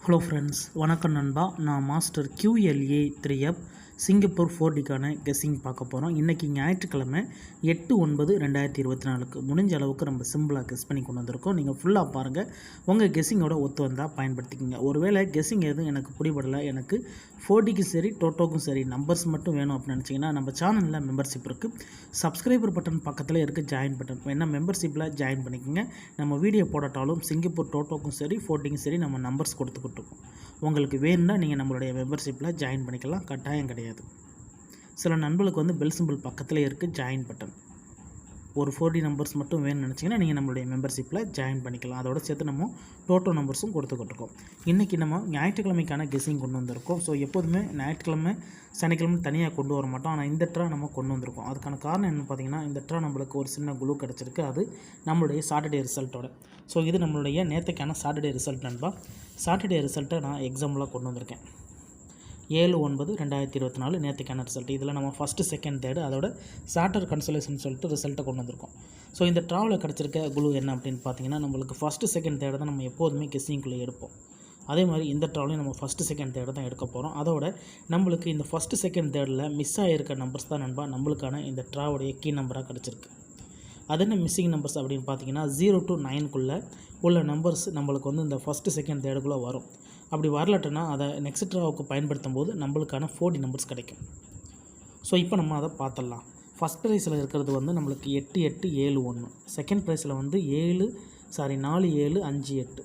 Hello friends, வணக்கம் நண்பா. நான் மாஸ்டர் QLA 3F சிங்கப்பூர் 4Dக்கான கெஸ்ஸிங் பார்க்க போகிறோம். இன்றைக்கி ஞாயிற்றுக்கிழமை 8/9/2024 முடிஞ்ச அளவுக்கு நம்ம சிம்பிளாக கெஸ் பண்ணி கொண்டு வந்திருக்கோம். நீங்கள் ஃபுல்லாக பாருங்கள், உங்கள் கெஸ்ஸிங்கோட ஒத்து வந்தால் பயன்படுத்திக்கோங்க. ஒருவேளை கெஸ்ஸிங் எதுவும் எனக்கு பிடிபடலை, எனக்கு 4Dக்கும் சரி டோட்டோக்கும் சரி நம்பர்ஸ் மட்டும் வேணும் அப்படின்னு நினச்சிங்கன்னா நம்ம சேனலில் மெம்பர்ஷிப் இருக்குது. சப்ஸ்கிரைபர் பட்டன் பக்கத்தில் இருக்குது ஜாயின் பட்டன், வேணால் மெம்பர்ஷிப்பில் ஜாயின் பண்ணிக்கோங்க. நம்ம வீடியோ போடட்டாலும் சிங்கப்பூர் டோட்டோக்கும் சரி 4Dக்கும் சரி நம்ம நம்பர்ஸ் கொடுத்துக்கிட்டுருக்கோம். உங்களுக்கு வேணும்னா நீங்கள் நம்மளுடைய மெம்பர்ஷிப்பில் ஜாயின் பண்ணிக்கலாம், கட்டாயம் கிடையாது. சில நண்பர்களுக்கு வந்து பெல் சிம்பிள் பக்கத்தில் இருக்குது ஜாயின் பட்டன். ஒரு 4D நம்பர்ஸ் மட்டும் வேணும்னு நினச்சிங்கன்னா நீங்கள் நம்மளுடைய மெம்பர்ஷிப்பில் ஜாயின் பண்ணிக்கலாம். அதோட சேர்த்து நம்ம டோட்டோ நம்பர்ஸும் கொடுத்துக்கிட்டுருக்கோம். இன்றைக்கி நம்ம ஞாயிற்றுக்கிழமைக்கான கெஸ்ஸிங் கொண்டு வந்திருக்கோம். ஸோ எப்போதுமே ஞாயிற்றுக்கிழமை சனிக்கிழமை தனியாக கொண்டு வர மாட்டோம், ஆனால் இந்த ட்ரா நம்ம கொண்டு வந்திருக்கோம். அதுக்கான காரணம் என்ன பார்த்தீங்கன்னா, இந்த ட்ரா நம்மளுக்கு ஒரு சின்ன குழு கிடச்சிருக்கு, அது நம்மளுடைய சாட்டர்டே ரிசல்ட்டோட. ஸோ இது நம்மளுடைய நேற்றுக்கான சாட்டர்டே ரிசல்ட் நண்பா. சாட்டர்டே ரிசல்ட்டை நான் எக்ஸாம்பிளாக கொண்டு வந்திருக்கேன். 7/9/2024 நேற்றுக்கான ரிசல்ட். இதில் நம்ம ஃபஸ்ட்டு செகண்ட் தேர்டு அதோட சார்ட்டர் கன்சலேஷன் சொல்லிட்டு ரிசல்ட்டை கொண்டு வந்திருக்கோம். ஸோ இந்த ட்ராவலில் கிடச்சிருக்க குழு என்ன அப்படின்னு பார்த்தீங்கன்னா, நம்மளுக்கு ஃபஸ்ட்டு செகண்ட் தேர்டு தான் நம்ம எப்போதுமே கெஸ்ஸிங்குள்ளே எடுப்போம். அதே மாதிரி இந்த ட்ராவலையும் நம்ம ஃபஸ்ட்டு செகண்ட் தேர்டு தான் எடுக்க போகிறோம். அதோட நம்மளுக்கு இந்த ஃபஸ்ட்டு செகண்ட் தேர்டில் மிஸ் ஆகிருக்க நம்பர்ஸ் தான் நண்பா நம்மளுக்கான இந்த ட்ராவுடைய கீ நம்பராக கிடச்சிருக்கு. அது என்ன மிஸ்ஸிங் நம்பர்ஸ் அப்படின்னு பார்த்தீங்கன்னா, 0 to 9 உள்ள நம்பர்ஸ் நம்மளுக்கு வந்து இந்த ஃபஸ்ட்டு செகண்ட் தேர்டுக்குள்ளே வரும். அப்படி வரலட்டுன்னா அதை நெக்ஸ்ட் ட்ராவுக்கு பயன்படுத்தும் போது நம்மளுக்கான 4D நம்பர்ஸ் கிடைக்கும். ஸோ இப்போ நம்ம அதை பார்த்துடலாம். ஃபஸ்ட் ப்ரைஸில் இருக்கிறது வந்து நம்மளுக்கு 8871, செகண்ட் ப்ரைஸில் வந்து 4758,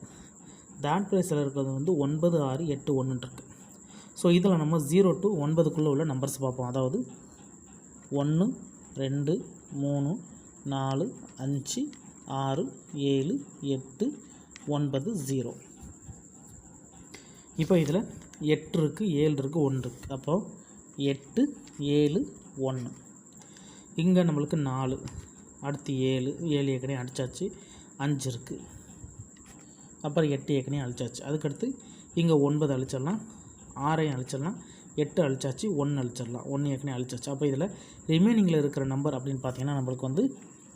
தேர்ட் ப்ரைஸில் இருக்கிறது வந்து 9681 இருக்குது. ஸோ இதில் நம்ம 0 to 9 உள்ள நம்பர்ஸ் பார்ப்போம். அதாவது 1 2 3 4 5 6 7 8 9 0. இப்போ இதில் 8 இருக்குது, 7 இருக்குது, 1 இருக்குது. அப்போது 8 7 1. இங்கே நம்மளுக்கு 4, அடுத்து 7 ஏற்கனவே அடித்தாச்சு, 5 இருக்குது. அப்புறம் 8 ஏற்கனவே அழிச்சாச்சு. அதுக்கடுத்து இங்கே 9 அழிச்சிடலாம், 6 அழிச்சிடலாம், 8 அழிச்சாச்சு, 1 அழிச்சிடலாம், 1 ஏற்கனவே அழிச்சாச்சு. அப்போ இதில் ரிமைனிங்கில் இருக்கிற நம்பர் அப்படின்னு பார்த்தீங்கன்னா நம்மளுக்கு வந்து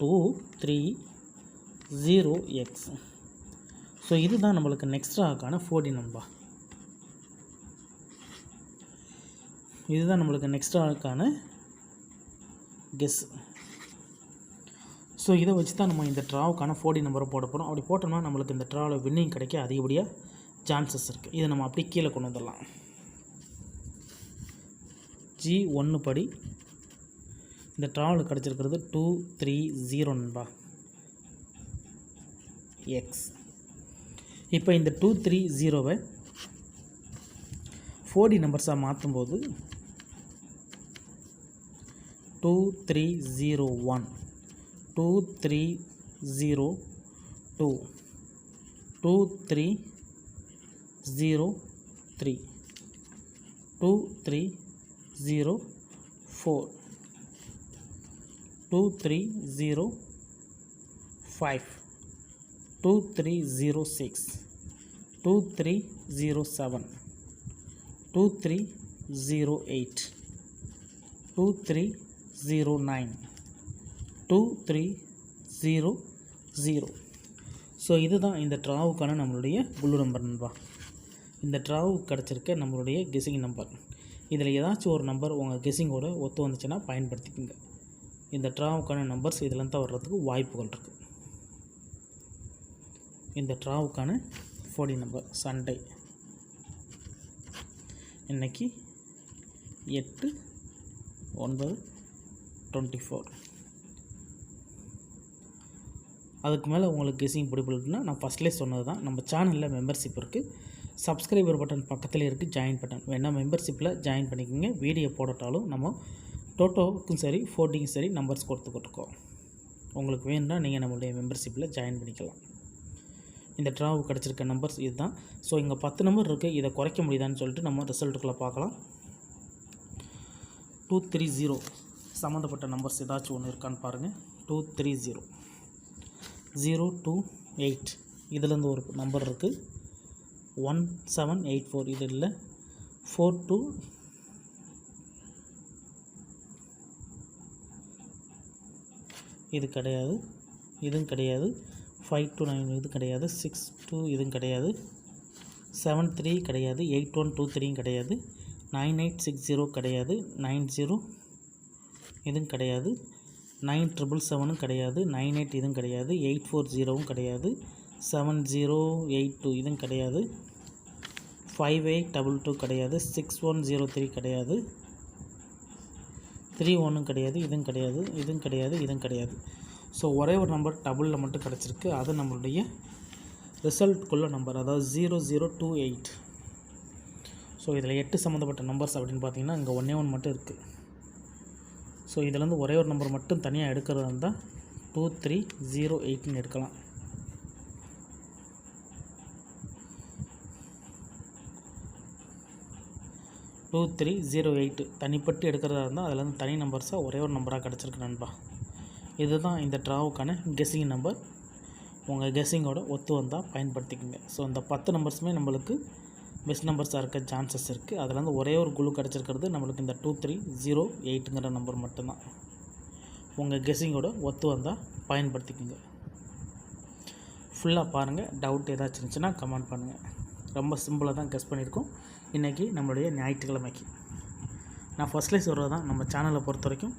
230X. ஸோ இதுதான் நம்மளுக்கு நெக்ஸ்ட்ராக்கான 4D நம்பர். இதுதான் நம்மளுக்கு நெக்ஸ்ட்ராக்கான கெஸ். ஸோ இதை வச்சு தான் நம்ம இந்த ட்ராவுக்கான 4D நம்பரை போட போகிறோம். அப்படி போட்டோம்னா நம்மளுக்கு இந்த ட்ராவில் வின்னிங் கிடைக்க அதிகப்படியாக சான்சஸ் இருக்குது. இதை நம்ம அப்படியே கீழே கொண்டு வந்துடலாம். G1 படி இந்த ட்ராவில் கிடச்சிருக்கிறது 230 நண்பா எக்ஸ். இப்போ இந்த 230வை 4D நம்பர்ஸாக மாற்றும்போது 2301, 2302, 2303, 2304, 2305, 2306, 2307, 2308, 2309, 2300. ஸோ இதுதான் இந்த ட்ராவுக்கான நம்மளுடைய குழு நம்பர் நண்பா. இந்த ட்ராவுக்கு கிடச்சிருக்க நம்மளுடைய கெஸ்ஸிங் நம்பர். இதில் ஏதாச்சும் ஒரு நம்பர் உங்கள் கெஸ்ஸிங்கோட ஒத்து வந்துச்சுன்னா பயன்படுத்திக்கோங்க. இந்த ட்ராவுக்கான நம்பர்ஸ் இதில் தான் வர்றதுக்கு வாய்ப்புகள் இருக்குது. இந்த ட்ராவுக்கான 4D நம்பர் சண்டே இன்றைக்கி 8/9/24. அதுக்கு மேலே உங்களுக்கு கெஸ்ஸிங் பிடிப்பில்லைன்னா நான் ஃபஸ்ட்லேயே சொன்னது தான், நம்ம சேனலில் மெம்பர்ஷிப் இருக்குது. சப்ஸ்கிரைபர் பட்டன் பக்கத்தில் இருக்குது ஜாயின் பட்டன், வேணால் மெம்பர்ஷிப்பில் ஜாயின் பண்ணிக்கோங்க. வீடியோ போடட்டாலும் நம்ம டோட்டோவுக்கும் சரி 4Dக்கும் சரி நம்பர்ஸ் கொடுத்துக்கிட்டுருக்கோம். உங்களுக்கு வேணும்னா நீங்கள் நம்மளுடைய மெம்பர்ஷிப்பில் ஜாயின் பண்ணிக்கலாம். இந்த ட்ராவுக்கு கிடச்சிருக்க நம்பர்ஸ் இதுதான். ஸோ இங்கே 10 நம்பர் இருக்குது, இதை குறைக்க முடியுதான்னு சொல்லிட்டு நம்ம ரிசல்ட்டுக்குள்ளே பார்க்கலாம். 230 சம்மந்தப்பட்ட நம்பர்ஸ் ஏதாச்சும் ஒன்று இருக்கான்னு பாருங்கள். 230, 0 to 8 இதுலேருந்து ஒரு நம்பர் இருக்குது. 1784 இது இல்லை. 4 to இது கிடையாது, இதுவும் கிடையாது. 5 to 9 இது கிடையாது. 6 to இதுவும் கிடையாது. 73 கிடையாது, 8123 கிடையாது, 9860 கிடையாது, 90 இதுவும் கிடையாது, 9777 கிடையாது, 98 இதுவும் கிடையாது, 840 கிடையாது, 7082 இதுவும் கிடையாது, 5822 கிடையாது, 6103 கிடையாது, 31 கிடையாது, இதுவும் கிடையாது, இதுவும் கிடையாது, இதுவும் கிடையாது. ஸோ ஒரே ஒரு நம்பர் டபுளில் மட்டும் கிடச்சிருக்கு. அது நம்மளுடைய ரிசல்ட்டுக்குள்ள நம்பர், அதாவது 0028. ஸோ இதில் 8 சம்மந்தப்பட்ட நம்பர்ஸ் அப்படின்னு பார்த்தீங்கன்னா இங்கே 1 மட்டும் இருக்குது. ஸோ இதிலேருந்து ஒரே ஒரு நம்பர் மட்டும் தனியாக எடுக்கிறதா இருந்தால் 2308ன்னு எடுக்கலாம். டூ 2308 தனிப்பட்டு எடுக்கிறதா இருந்தால் அதிலேருந்து தனி நம்பர்ஸாக ஒரே ஒரு நம்பராக கிடச்சிருக்கு நண்பா. இதுதான் இந்த ட்ராவுக்கான கெஸ்ஸிங் நம்பர். உங்கள் கெஸ்ஸிங்கோட ஒத்து வந்தால் பயன்படுத்திக்கோங்க. ஸோ இந்த 10 நம்பர்ஸுமே நம்மளுக்கு பெஸ்ட் நம்பர்ஸாக இருக்க சான்சஸ் இருக்குது. அதுலேருந்து ஒரே ஒரு குழு கிடச்சிருக்கிறது நம்மளுக்கு இந்த 2308ங்கிற நம்பர் மட்டும்தான். உங்கள் கெஸ்ஸிங்கோட ஒத்து வந்தால் பயன்படுத்திக்கோங்க. ஃபுல்லாக பாருங்கள். டவுட் ஏதாச்சும் இருந்துச்சுன்னா கமெண்ட் பண்ணுங்கள். ரொம்ப சிம்பிளாக தான் கெஸ் பண்ணியிருக்கோம் இன்றைக்கி நம்மளுடைய ஞாயிற்றுக்கிழமைக்கு. நான் ஃபஸ்ட்லேயே சொல்கிறது தான், நம்ம சேனலை பொறுத்த வரைக்கும்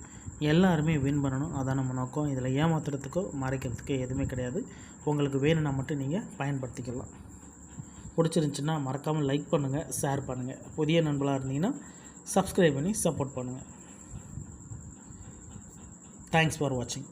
எல்லாருமே வின் பண்ணணும், அதான் நம்ம நோக்கம். இதில் ஏமாத்துறதுக்கோ மறைக்கிறதுக்கோ எதுவுமே கிடையாது. உங்களுக்கு வேணும்னா மட்டும் நீங்கள் பயன்படுத்திக்கலாம். பிடிச்சிருந்துச்சின்னா மறக்காமல் லைக் பண்ணுங்கள், ஷேர் பண்ணுங்கள். புதிய நண்பர்களாக இருந்தீங்கன்னா சப்ஸ்கிரைப் பண்ணி சப்போர்ட் பண்ணுங்கள். தேங்க்ஸ் ஃபார் வாட்சிங்.